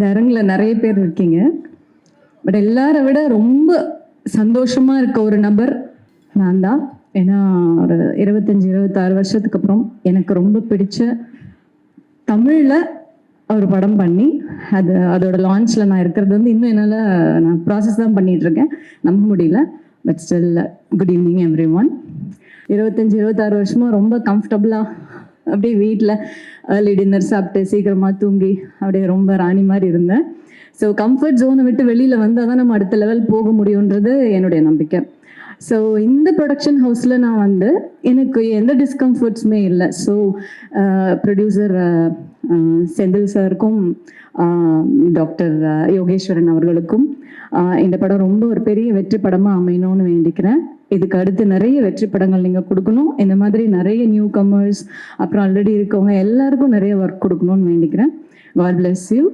இந்த அரங்கில் நிறைய பேர் இருக்கீங்க. பட் எல்லாரை விட ரொம்ப சந்தோஷமா இருக்க ஒரு நபர் நான் தான். ஏன்னா ஒரு 25-26 வருஷத்துக்கு அப்புறம் எனக்கு ரொம்ப பிடிச்ச தமிழில் ஒரு படம் பண்ணி அதோட லான்ச்சில் நான் இருக்கிறது வந்து இன்னும் என்னால் நான் ப்ராசஸ் தான் பண்ணிட்டு இருக்கேன், நம்ப முடியல. But still good evening every one. 25-26 வருஷமாக ரொம்ப கம்ஃபர்டபுளாக அப்படியே வீட்டில் ஏர்லி டின்னர் சாப்பிட்டு சீக்கிரமாக தூங்கி அப்படியே ரொம்ப ராணி மாதிரி இருந்தேன். ஸோ கம்ஃபர்ட் ஜோனை விட்டு வெளியில் வந்தால் தான் நம்ம அடுத்த லெவல் போக முடியுன்றது என்னுடைய நம்பிக்கை. ஸோ இந்த ப்ரொடக்ஷன் ஹவுஸில் நான் வந்து எனக்கு எந்த டிஸ்கம்ஃபர்ட்ஸுமே இல்லை. ஸோ ப்ரொடியூசர் செந்தில் சாருக்கும் டாக்டர் யோகேஸ்வரன் அவர்களுக்கும் இந்த படம் ரொம்ப ஒரு பெரிய வெற்றி படமாக அமையணும்னு வேண்டிக்கிறேன். இதுக்கு அடுத்து நிறைய வெற்றி படங்கள் நீங்கள் கொடுக்கணும். இந்த மாதிரி நிறைய நியூ கமர்ஸ் அப்புறம் ஆல்ரெடி இருக்கவங்க எல்லாருக்கும் நிறைய ஒர்க் கொடுக்கணும்னு வேண்டிக்கிறேன். God bless you.